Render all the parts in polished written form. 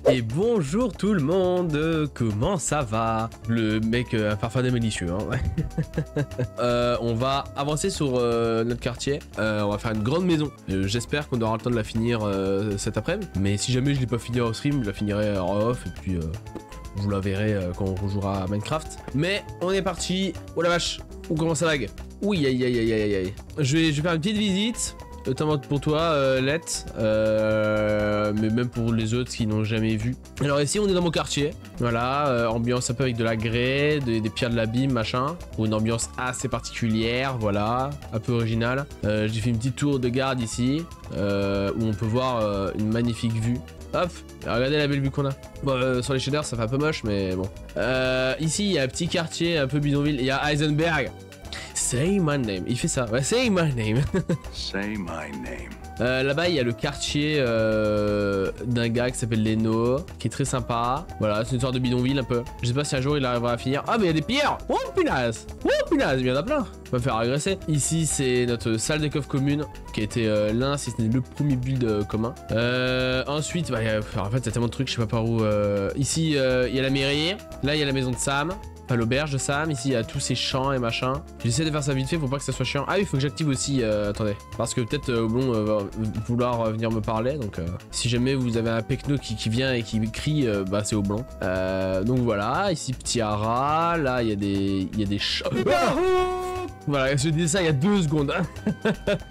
Et bonjour tout le monde, comment ça va? Le mec à farfadet malicieux, hein, ouais. On va avancer sur notre quartier, on va faire une grande maison. J'espère qu'on aura le temps de la finir cet après-midi, mais si jamais je l'ai pas fini en stream, je la finirai en off et puis vous la verrez quand on rejouera à Minecraft. Mais on est parti, oh la vache, on commence à lag. Oui, aïe aïe aïe aïe aïe. Je vais faire une petite visite. Notamment pour toi, Let, mais même pour les autres qui n'ont jamais vu. Alors ici, on est dans mon quartier. Voilà, ambiance un peu avec de la grès, des pierres de l'abîme, machin. Pour une ambiance assez particulière, voilà, un peu originale. J'ai fait une petite tour de garde ici, où on peut voir une magnifique vue. Hop, regardez la belle vue qu'on a. Bon, sur les shaders, ça fait un peu moche, mais bon. Ici, il y a un petit quartier un peu bidonville. Il y a Heisenberg. Say my name. Il fait ça. Ouais, say my name. Say my name. Là-bas, il y a le quartier d'un gars qui s'appelle Leno, qui est très sympa. Voilà, c'est une sorte de bidonville un peu. Je sais pas si un jour il arrivera à finir. Ah, mais il y a des pierres. Oh punaise. Oh punaise, il y en a plein. On va faire agresser. Ici, c'est notre salle de coffre commune, qui a été l'un, si ce n'est le premier build commun. Ensuite, bah, en fait, il y a tellement de trucs, je sais pas par où. Ici, il y a la mairie. Là, il y a la maison de Sam. Enfin, l'auberge de Sam, ici il y a tous ces champs et machin. J'essaie de faire ça vite fait pour pas que ça soit chiant. Ah oui, il faut que j'active aussi, attendez. Parce que peut-être Oblong va vouloir venir me parler. Donc si jamais vous avez un pecno qui vient et qui crie, bah c'est Oblong. Donc voilà, ici petit haras, là il y a des chats. Voilà, je disais ça il y a 2 secondes.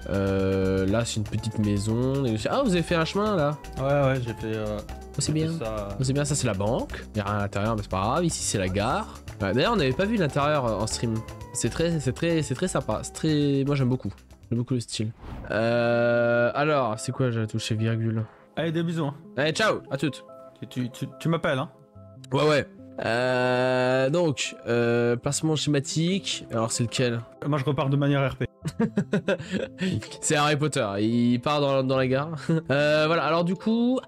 Là c'est une petite maison. Ah, vous avez fait un chemin là? Ouais, j'ai fait... Oh, c'est bien. C'est bien, ça c'est la banque. Il y a rien à l'intérieur, mais c'est pas grave. Ici c'est la gare. Ouais, d'ailleurs, on n'avait pas vu l'intérieur en stream. C'est très sympa. C'est très... Moi j'aime beaucoup. J'aime beaucoup le style. Alors, c'est quoi? J'ai touché virgule. Allez, des bisous. Hein. Allez, ciao, à toutes. Tu m'appelles, hein? Ouais. Donc, placement schématique. Alors, c'est lequel? Moi, je repars de manière RP. C'est Harry Potter, il part dans la gare. Voilà, alors du coup,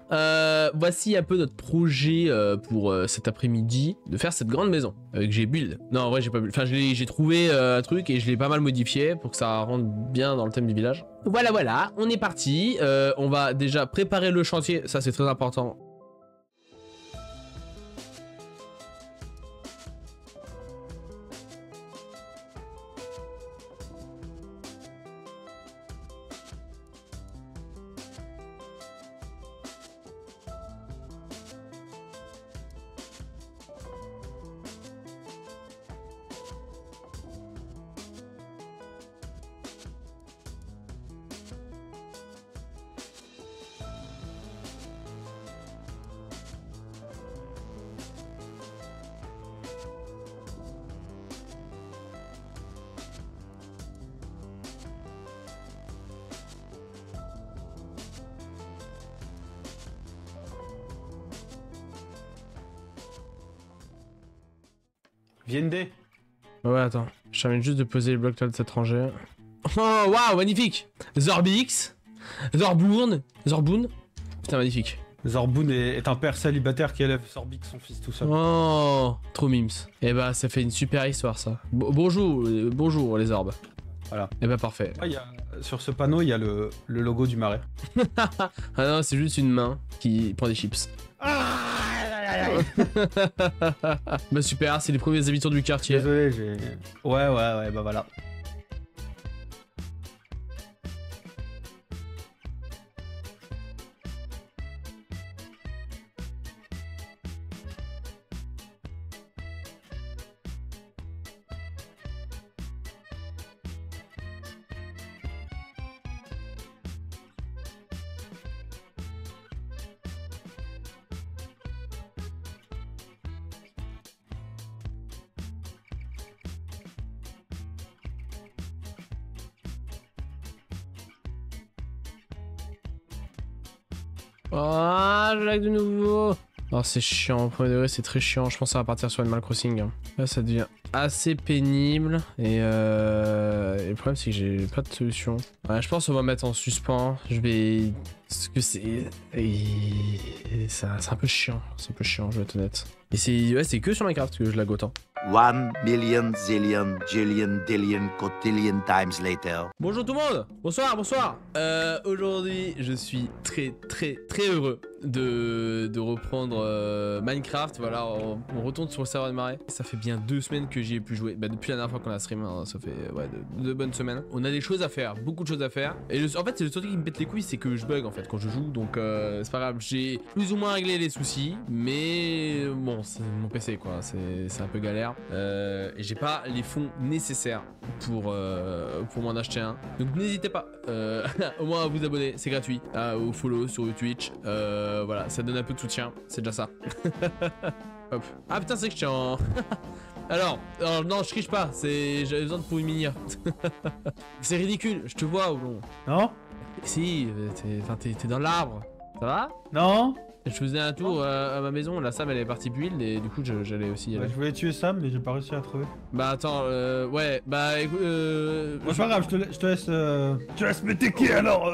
voici un peu notre projet pour cet après-midi, de faire cette grande maison que j'ai build. Non, en vrai, j'ai pas build. Enfin, j'ai trouvé un truc et je l'ai pas mal modifié pour que ça rentre bien dans le thème du village. Voilà, on est parti. On va déjà préparer le chantier, ça c'est très important. VND. Ouais, attends, je termine juste de poser les blocs de cette rangée. Oh, waouh, magnifique. Zorbix, Zorboun. Putain, magnifique. Zorboun est un père célibataire qui élève Zorbix, son fils, tout seul. Oh, trop mimes. Et bah, ça fait une super histoire, ça. Bonjour les orbes. Voilà. Et bah, parfait. Ah, sur ce panneau, il y a le logo du marais. Ah non, c'est juste une main qui prend des chips. Bah super, c'est les premiers habitants du quartier. Désolé, j'ai... Ouais, bah voilà. Ah, je lag de nouveau. Oh, c'est chiant, au premier degré, c'est très chiant. Je pense que ça va partir sur Animal Crossing. Là, ça devient assez pénible. Et le problème, c'est que j'ai pas de solution. Ouais, je pense qu'on va mettre en suspens. Je vais... Parce que c'est... C'est un peu chiant. C'est un peu chiant, je vais être honnête. Et c'est que sur Minecraft que je lag autant. 1 million, zillion, jillion, dillion, cotillion times later. Bonjour tout le monde. Bonsoir. Aujourd'hui, je suis très heureux de reprendre Minecraft. Voilà, on retourne sur le serveur de Marais. Ça fait bien 2 semaines que j'y ai pu jouer. Bah, depuis la dernière fois qu'on a stream, hein, ça fait ouais, de bonnes semaines. On a des choses à faire, beaucoup de choses à faire. Et en fait, c'est le seul truc qui me pète les couilles, c'est que je bug en fait quand je joue. Donc c'est pas grave, j'ai plus ou moins réglé les soucis. Mais bon, c'est mon PC quoi, c'est un peu galère. Et j'ai pas les fonds nécessaires pour m'en acheter un. Donc n'hésitez pas au moins à vous abonner, c'est gratuit. Au follow sur Twitch. Voilà, ça donne un peu de soutien, c'est déjà ça. Hop. Ah putain, c'est que je tiens en... alors, non, je triche pas, j'avais besoin de pour une minière. C'est ridicule, je te vois ou non? Non? Si, t'es dans l'arbre, ça va? Non? Je faisais un tour à ma maison, la Sam elle est partie build et du coup j'allais aussi y aller. Bah, je voulais tuer Sam, mais j'ai pas réussi à trouver. Bah attends, ouais, bah écoute, Bon, c'est pas grave, je te laisse. Je te laisse m'étequer alors.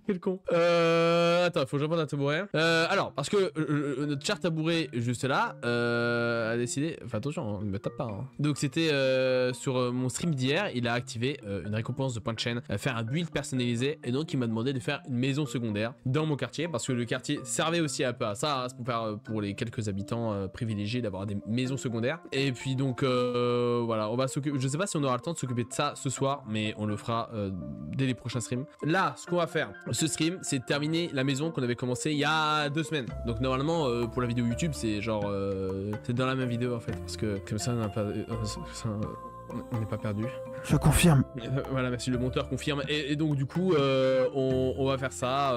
Quel con. Attends, faut que je réponde à tabouret. Alors, parce que notre cher tabouret juste là a décidé. Enfin attention, ne me tape pas. Hein. Donc c'était sur mon stream d'hier, il a activé une récompense de points de chaîne, faire un build personnalisé, et donc il m'a demandé de faire une maison secondaire dans mon quartier, parce que le quartier servait aussi un peu à ça, hein, pour les quelques habitants privilégiés d'avoir des maisons secondaires. Et puis donc voilà, on va s'occuper. Je sais pas si on aura le temps de s'occuper de ça ce soir, mais on le fera dès les prochains streams. Là, ce qu'on va faire. Ce stream, c'est de terminer la maison qu'on avait commencé il y a 2 semaines. Donc normalement, pour la vidéo YouTube, c'est genre... c'est dans la même vidéo en fait. Parce que comme ça, on n'a pas... on n'est pas perdu. Je confirme. Voilà, merci, le monteur confirme. Et donc du coup, on va faire ça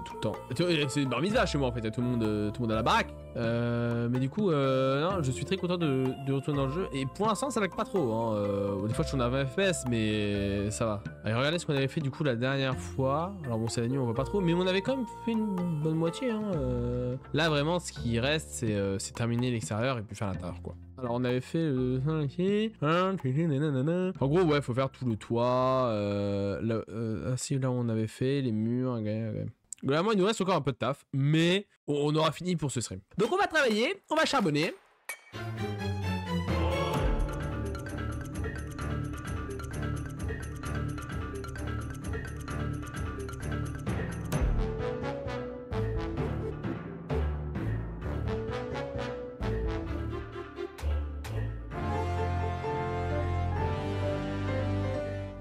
tout le temps. C'est une bar mitzvah chez moi en fait, tout le monde à la baraque. Mais du coup, non, je suis très content de retourner dans le jeu. Et pour l'instant, ça lag pas trop. Hein. Des fois, je tourne à 20 FPS, mais ça va. Allez, regardez ce qu'on avait fait du coup la dernière fois. Alors bon, c'est la nuit, on voit pas trop, mais on avait quand même fait une bonne moitié. Hein. Là, vraiment, ce qui reste, c'est terminer l'extérieur et puis faire l'intérieur, quoi. Alors, on avait fait le... En gros, ouais, faut faire tout le toit. Si, là, on avait fait les murs. Globalement, il nous reste encore un peu de taf, mais on aura fini pour ce stream. Donc, on va travailler, on va charbonner.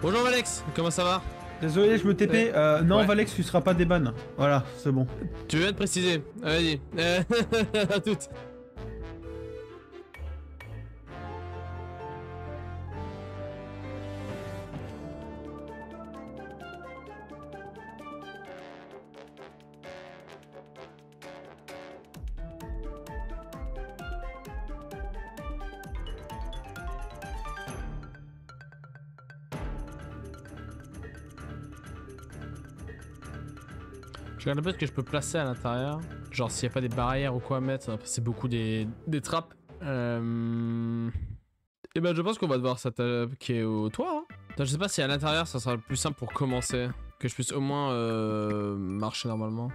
Bonjour Alex, comment ça va? Désolé, je me TP. Non, ouais. Valex, tu seras pas déban. Voilà, c'est bon. Tu viens de préciser. Vas-y. À toutes. Je regarde un peu ce que je peux placer à l'intérieur. Genre s'il n'y a pas des barrières ou quoi à mettre. C'est beaucoup des trappes. Et ben je pense qu'on va devoir s'attaquer au toit. Hein. Je sais pas si à l'intérieur ça sera le plus simple pour commencer. Que je puisse au moins marcher normalement.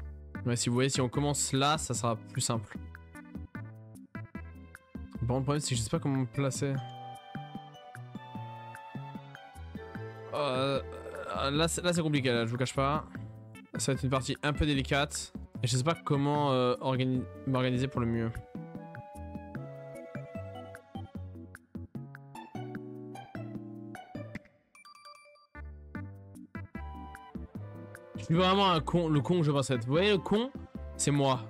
Ouais, si vous voyez, si on commence là, ça sera plus simple. Bon, le problème c'est que je sais pas comment me placer. Là c'est compliqué, là, je vous cache pas. Ça va être une partie un peu délicate. Et je sais pas comment m'organiser pour le mieux. Je suis vraiment un con, le con que je pense être. Vous voyez le con? C'est moi.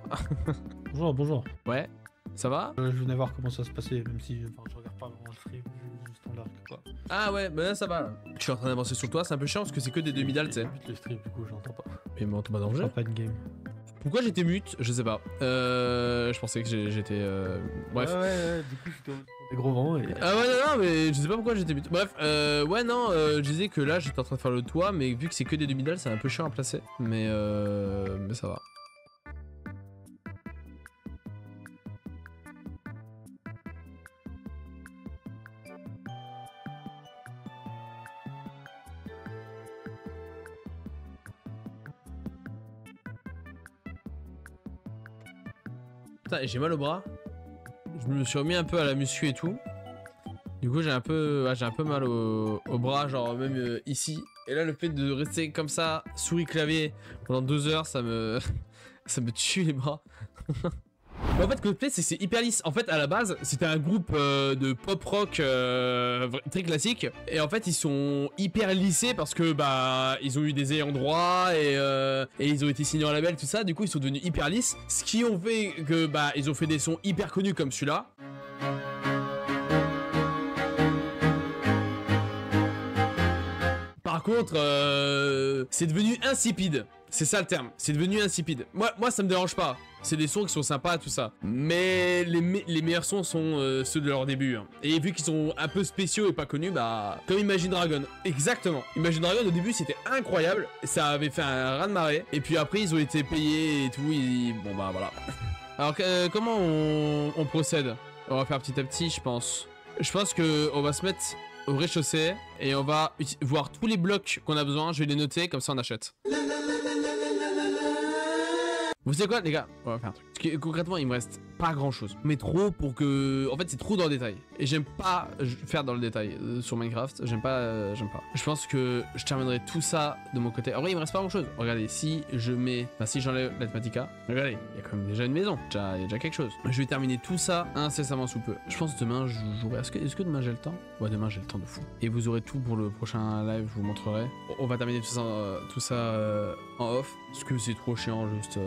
Bonjour, bonjour. Ouais, ça va? Je venais voir comment ça se passait, même si je regarde pas vraiment le stream, juste en large quoi. Ah ouais, bah là ça va là. Je suis en train d'avancer sur toi, c'est un peu chiant parce que c'est que des demi-dalles, tu sais. Vite le stream, du coup, j'entends pas. Mais m'entends pas dans le jeu. Pas de game. Pourquoi j'étais mute? Je sais pas. Je pensais que j'étais... Bref. Ouais, du coup, c'était des gros vents et... Ah ouais, non, mais je sais pas pourquoi j'étais mute. Bref, ouais, non, je disais que là j'étais en train de faire le toit, mais vu que c'est que des demi-dalles, c'est un peu chiant à placer. Mais ça va. Putain, j'ai mal au bras. Je me suis remis un peu à la muscu et tout. Du coup, j'ai un peu mal au bras, genre même ici. Et là, le fait de rester comme ça, souris clavier pendant 2 heures, ça me ça me tue les bras. Mais en fait, Coldplay, c'est hyper lisse. En fait, à la base, c'était un groupe de pop rock très classique. Et en fait, ils sont hyper lissés parce que bah ils ont eu des ayants droit et ils ont été signés en label, tout ça. Du coup, ils sont devenus hyper lisses. Ce qui ont fait que bah ils ont fait des sons hyper connus comme celui-là. Par contre, c'est devenu insipide. C'est ça le terme. C'est devenu insipide. Moi, ça me dérange pas. C'est des sons qui sont sympas, tout ça. Mais les meilleurs sons sont ceux de leur début. Hein. Et vu qu'ils sont un peu spéciaux et pas connus, bah... Comme Imagine Dragon. Exactement. Imagine Dragon, au début, c'était incroyable. Ça avait fait un raz-de-marée. Et puis après, ils ont été payés et tout. Bon, bah, voilà. Alors, comment on procède? On va faire petit à petit, je pense. Je pense qu'on va se mettre au rez-de-chaussée et on va voir tous les blocs qu'on a besoin. Je vais les noter, comme ça on achète. Vous savez quoi les gars? On va faire un truc. Parce que concrètement il me reste pas grand chose. Mais trop pour que... En fait c'est trop dans le détail. Et j'aime pas faire dans le détail sur Minecraft. J'aime pas. Je pense que je terminerai tout ça de mon côté. En vrai il me reste pas grand chose. Regardez, si je mets... Enfin si j'enlève l'Atmatica. Regardez, il y a quand même déjà une maison. Il y a déjà quelque chose. Je vais terminer tout ça incessamment sous peu. Je pense que demain je jouerai... Est-ce que demain j'ai le temps? Ouais, demain j'ai le temps de fou. Et vous aurez tout pour le prochain live, je vous montrerai. On va terminer tout ça en off. Parce que c'est trop chiant juste...